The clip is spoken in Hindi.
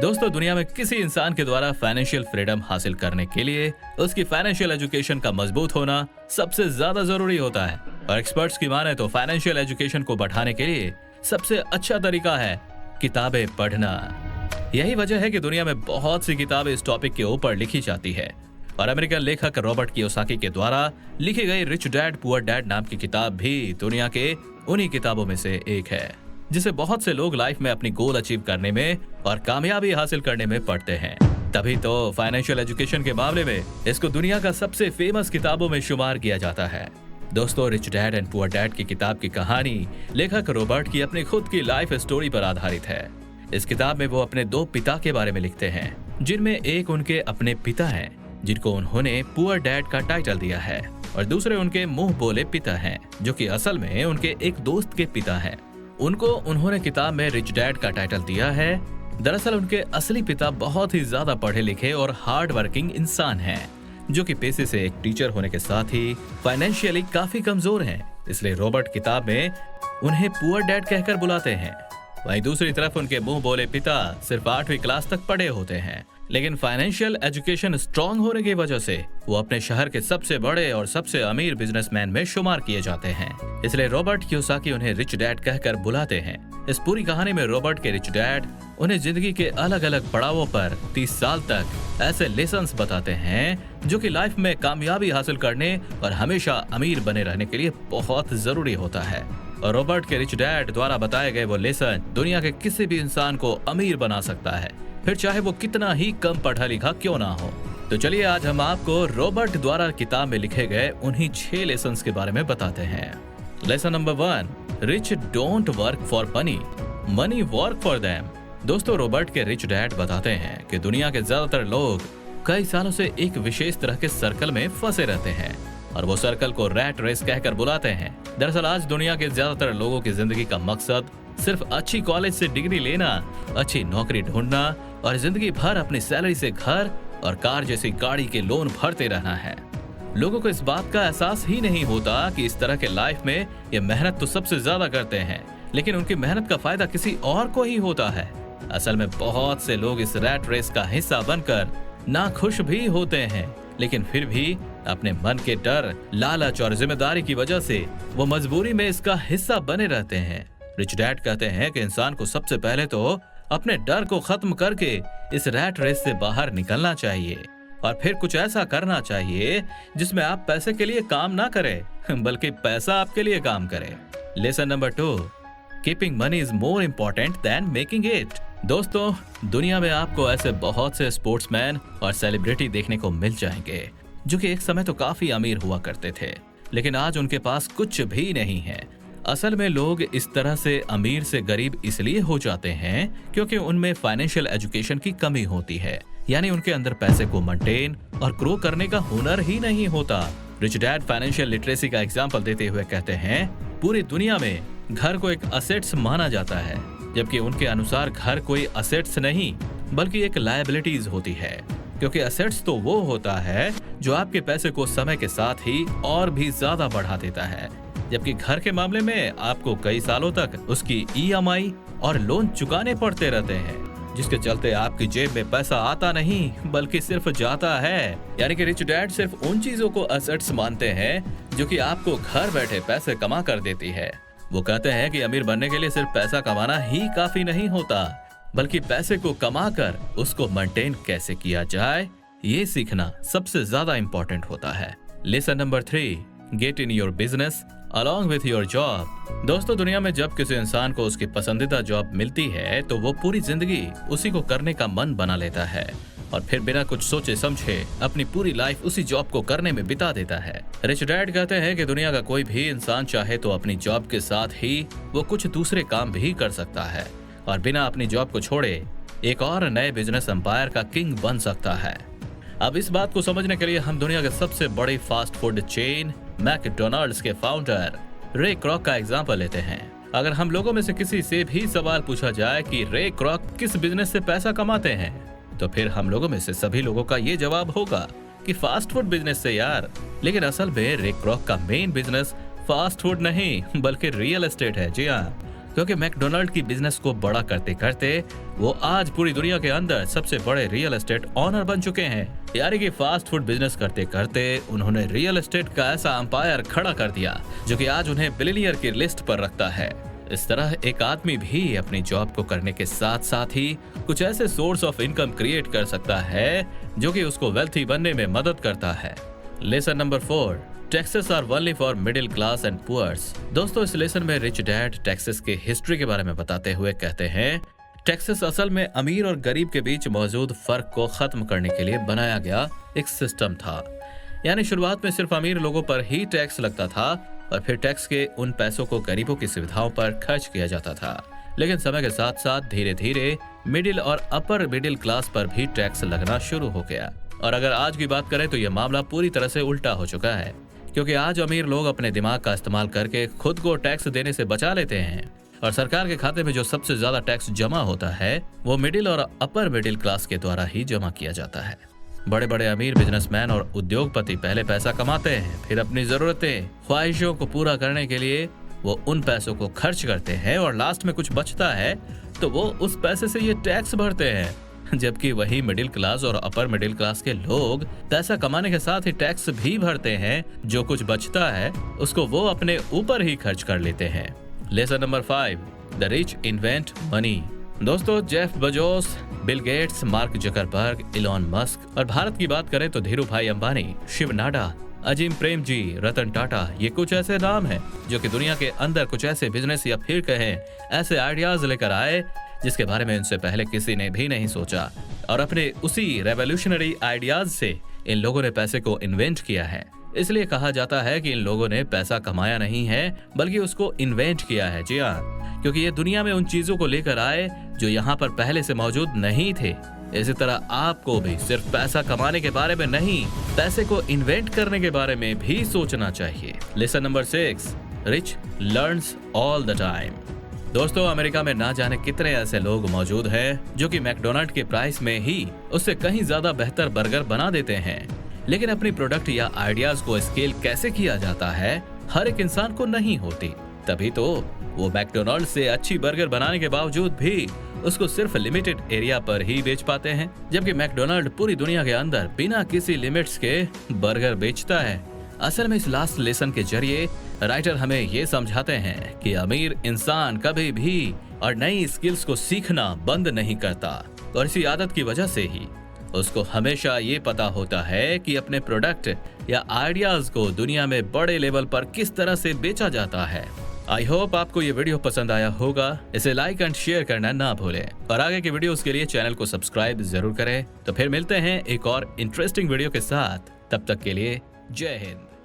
दोस्तों, दुनिया में किसी इंसान के द्वारा फाइनेंशियल फ्रीडम हासिल करने के लिए उसकी फाइनेंशियल एजुकेशन का मजबूत होना सबसे ज्यादा जरूरी होता है। और एक्सपर्ट्स की माने तो फाइनेंशियल एजुकेशन को बढ़ाने के लिए सबसे अच्छा तरीका है किताबें पढ़ना। यही वजह है कि दुनिया में बहुत सी किताबें इस टॉपिक के ऊपर लिखी जाती है। और अमेरिकन लेखक रॉबर्ट कियोसाकी के द्वारा लिखी गई रिच डैड पुअर डैड नाम की किताब भी दुनिया के उन्हीं किताबों में से एक है, जिसे बहुत से लोग लाइफ में अपनी गोल अचीव करने में और कामयाबी हासिल करने में पढ़ते हैं। तभी तो फाइनेंशियल एजुकेशन के मामले में इसको दुनिया का सबसे फेमस किताबों में शुमार किया जाता है। दोस्तों, rich dad and poor dad की किताब की कहानी लेखक रॉबर्ट की अपनी खुद की लाइफ स्टोरी पर आधारित है। इस किताब में वो अपने दो पिता के बारे में लिखते हैं, जिनमें एक उनके अपने पिता हैं, जिनको उन्होंने पुअर डैड का टाइटल दिया है, और दूसरे उनके मुंह बोले पिता हैं, जो कि असल में उनके एक दोस्त के पिता हैं। उनको उन्होंने किताब में रिच डैड का टाइटल दिया है। दरअसल उनके असली पिता बहुत ही ज्यादा पढ़े लिखे और हार्ड वर्किंग इंसान हैं, जो कि पेशे से एक टीचर होने के साथ ही फाइनेंशियली काफी कमजोर हैं। इसलिए रॉबर्ट किताब में उन्हें पुअर डैड कहकर बुलाते हैं। वहीं दूसरी तरफ उनके मुंह बोले पिता सिर्फ 8वीं क्लास तक पढ़े होते हैं, लेकिन फाइनेंशियल एजुकेशन स्ट्रांग होने की वजह से वो अपने शहर के सबसे बड़े और सबसे अमीर बिजनेसमैन में शुमार किए जाते हैं। इसलिए रॉबर्ट कियोसाकी उन्हें रिच डैड कहकर बुलाते हैं। इस पूरी कहानी में रॉबर्ट के रिच डैड उन्हें जिंदगी के अलग अलग पड़ावों पर 30 साल तक ऐसे लेसन्स बताते हैं जो कि लाइफ में कामयाबी हासिल करने और हमेशा अमीर बने रहने के लिए बहुत जरूरी होता है। और रॉबर्ट के रिच डैड द्वारा बताए गए वो लेसन दुनिया के किसी भी इंसान को अमीर बना सकता है, फिर चाहे वो कितना ही कम पढ़ा लिखा क्यों ना हो। तो चलिए आज हम आपको रॉबर्ट द्वारा किताब में लिखे गए उन्हीं 6 लेसन्स के बारे में बताते हैं। Lesson number 1, rich don't work for money, money work for them. दोस्तों, रॉबर्ट के रिच डैड बताते हैं कि दुनिया के ज्यादातर लोग कई सालों से एक विशेष तरह के सर्कल में फंसे रहते हैं, और वो सर्कल को रैट रेस कहकर बुलाते हैं। दरअसल आज दुनिया के ज्यादातर लोगों की जिंदगी का मकसद सिर्फ अच्छी कॉलेज से डिग्री लेना, अच्छी नौकरी ढूंढना और जिंदगी भर अपनी सैलरी से घर और कार जैसी गाड़ी के लोन भरते रहना है। लोगों को इस बात का एहसास ही नहीं होता कि इस तरह के लाइफ में ये मेहनत तो सबसे ज्यादा करते हैं, लेकिन उनकी मेहनत का फायदा किसी और को ही होता है। असल में बहुत से लोग इस रैट रेस का हिस्सा बनकर नाखुश भी होते हैं, लेकिन फिर भी अपने मन के डर, लालच और जिम्मेदारी की वजह से वो मजबूरी में इसका हिस्सा बने रहते हैं। रिच डैड कहते हैं कि इंसान को सबसे पहले तो अपने डर को खत्म करके इस रैट रेस से बाहर निकलना चाहिए, और फिर कुछ ऐसा करना चाहिए जिसमें आप पैसे के लिए काम ना करें, बल्कि पैसा आपके लिए काम करे। Lesson number 2, keeping money is more important then making it. दोस्तों, दुनिया में आपको ऐसे बहुत से स्पोर्ट्समैन और सेलिब्रिटी देखने को मिल जाएंगे जो कि एक समय तो काफी अमीर हुआ करते थे, लेकिन आज उनके पास कुछ भी नहीं है। असल में लोग इस तरह से अमीर से गरीब इसलिए हो जाते हैं क्योंकि उनमें फाइनेंशियल एजुकेशन की कमी होती है, यानी उनके अंदर पैसे को मेंटेन और ग्रो करने का हुनर ही नहीं होता। रिच डैड फाइनेंशियल लिटरेसी का एग्जाम्पल देते हुए कहते हैं, पूरी दुनिया में घर को एक असेट्स माना जाता है, जबकि उनके अनुसार घर कोई असेट्स नहीं बल्कि एक लायबिलिटीज होती है, क्योंकि असेट्स तो वो होता है जो आपके पैसे को समय के साथ ही और भी ज्यादा बढ़ा देता है, जबकि घर के मामले में आपको कई सालों तक उसकी EMI और लोन चुकाने पड़ते रहते हैं, जिसके चलते आपकी जेब में पैसा आता नहीं बल्कि सिर्फ जाता है। यानी कि रिच डैड सिर्फ उन चीजों को असेट्स मानते हैं जो कि आपको घर बैठे पैसे कमा कर देती है। वो कहते हैं कि अमीर बनने के लिए सिर्फ पैसा कमाना ही काफी नहीं होता, बल्कि पैसे को कमा कर उसको मेंटेन कैसे किया जाए ये सीखना सबसे ज्यादा इम्पोर्टेंट होता है। Lesson number 3, get in your business along with your job. दोस्तों, दुनिया में जब किसी इंसान को उसकी पसंदीदा जॉब मिलती है तो वो पूरी जिंदगी उसी को करने का मन बना लेता है और फिर बिना कुछ सोचे समझे अपनी पूरी लाइफ उसी जॉब को करने में बिता देता है। रिच डैड कहते हैं कि दुनिया का कोई भी इंसान चाहे तो अपनी जॉब के साथ ही वो कुछ दूसरे काम भी कर सकता है और बिना अपनी जॉब को छोड़े एक और नए बिजनेस एम्पायर का किंग बन सकता है। अब इस बात को समझने के लिए हम दुनिया के सबसे बड़ी फास्ट फूड चेन मैकडोनाल्ड्स के फाउंडर रे क्रॉक का एग्जांपल लेते हैं। अगर हम लोगों में से किसी से भी सवाल पूछा जाए कि रे क्रॉक किस बिजनेस से पैसा कमाते हैं, तो फिर हम लोगों में से सभी लोगों का ये जवाब होगा कि फास्ट फूड बिजनेस से यार। लेकिन असल में रे क्रॉक का मेन बिजनेस फास्ट फूड नहीं बल्कि रियल एस्टेट है। जी हाँ, क्योंकि मैकडोनल्ड की बिजनेस को बड़ा करते करते वो आज पूरी दुनिया के अंदर सबसे बड़े रियल एस्टेट ओनर बन चुके हैं। यानी कि फास्ट फूड बिजनेस करते करते उन्होंने रियल एस्टेट का ऐसा एम्पायर खड़ा कर दिया जो कि आज उन्हें बिलियनियर की लिस्ट पर रखता है। इस तरह एक आदमी भी अपनी जॉब को करने के साथ साथ ही कुछ ऐसे सोर्स ऑफ इनकम क्रिएट कर सकता है जो कि उसको वेल्थी बनने में मदद करता है। Lesson number 4, taxes are only for middle class and poors. दोस्तों, इस लेसन में रिच डैड टैक्सेस के हिस्ट्री के बारे में बताते हुए कहते हैं, टैक्सेस असल में अमीर और गरीब के बीच मौजूद फर्क को खत्म करने के लिए बनाया गया एक सिस्टम था। यानी शुरुआत में सिर्फ अमीर लोगों पर ही टैक्स लगता था और फिर टैक्स के उन पैसों को गरीबों की सुविधाओं पर खर्च किया जाता था। लेकिन समय के साथ साथ धीरे धीरे मिडिल और अपर मिडिल क्लास पर भी टैक्स लगना शुरू हो गया। और अगर आज की बात करें तो यह मामला पूरी तरह से उल्टा हो चुका है, क्योंकि आज अमीर लोग अपने दिमाग का इस्तेमाल करके खुद को टैक्स देने से बचा लेते हैं और सरकार के खाते में जो सबसे ज्यादा टैक्स जमा होता है वो मिडिल और अपर मिडिल क्लास के द्वारा ही जमा किया जाता है। बड़े बड़े अमीर बिजनेसमैन और उद्योगपति पहले पैसा कमाते हैं, फिर अपनी जरूरतें ख्वाहिशों को पूरा करने के लिए वो उन पैसों को खर्च करते हैं और लास्ट में कुछ बचता है तो वो उस पैसे से ये टैक्स भरते हैं। जबकि वही मिडिल क्लास और अपर मिडिल क्लास के लोग पैसा कमाने के साथ ही टैक्स भी भरते हैं, जो कुछ बचता है उसको वो अपने ऊपर ही खर्च कर लेते हैं। Lesson number 5, the rich invent money. दोस्तों, Jeff Bezos, Bill Gates, Mark Zuckerberg, Elon Musk और भारत की बात करें तो धीरू भाई अंबानी, शिव नाडा, अजीम प्रेम जी, रतन टाटा, ये कुछ ऐसे नाम हैं जो कि दुनिया के अंदर कुछ ऐसे बिजनेस या फिर कहें ऐसे आइडियाज लेकर आए जिसके बारे में उनसे पहले किसी ने भी नहीं सोचा, और अपने उसी रेवोल्यूशनरी आइडियाज से इन लोगों ने पैसे को इन्वेंट किया है। इसलिए कहा जाता है कि इन लोगों ने पैसा कमाया नहीं है बल्कि उसको इन्वेंट किया है। जी हाँ, क्योंकि ये दुनिया में उन चीजों को लेकर आए जो यहाँ पर पहले से मौजूद नहीं थे। इसी तरह आपको भी सिर्फ पैसा कमाने के बारे में नहीं, पैसे को इन्वेंट करने के बारे में भी सोचना चाहिए। Lesson number 6, rich learns all the time. दोस्तों, अमेरिका में ना जाने कितने ऐसे लोग मौजूद हैं जो कि मैकडोनल्ड के प्राइस में ही उससे कहीं ज्यादा बेहतर बर्गर बना देते हैं, लेकिन अपनी प्रोडक्ट या आइडियाज को स्केल कैसे किया जाता है हर एक इंसान को नहीं होती। तभी तो वो मैकडोनल्ड से अच्छी बर्गर बनाने के बावजूद भी उसको सिर्फ लिमिटेड एरिया पर ही बेच पाते हैं, जबकि मैकडोनल्ड पूरी दुनिया के अंदर बिना किसी लिमिट्स के बर्गर बेचता है। असल में इस लास्ट लेसन के जरिए राइटर हमें ये समझाते हैं कि अमीर इंसान कभी भी और नई स्किल्स को सीखना बंद नहीं करता, और इसी आदत की वजह से ही उसको हमेशा ये पता होता है कि अपने प्रोडक्ट या आइडियाज को दुनिया में बड़े लेवल पर किस तरह से बेचा जाता है। आई होप आपको ये वीडियो पसंद आया होगा। इसे लाइक एंड शेयर करना ना भूलें और आगे की वीडियोस के लिए चैनल को सब्सक्राइब जरूर करें। तो फिर मिलते हैं एक और इंटरेस्टिंग वीडियो के साथ, तब तक के लिए जय हिंद।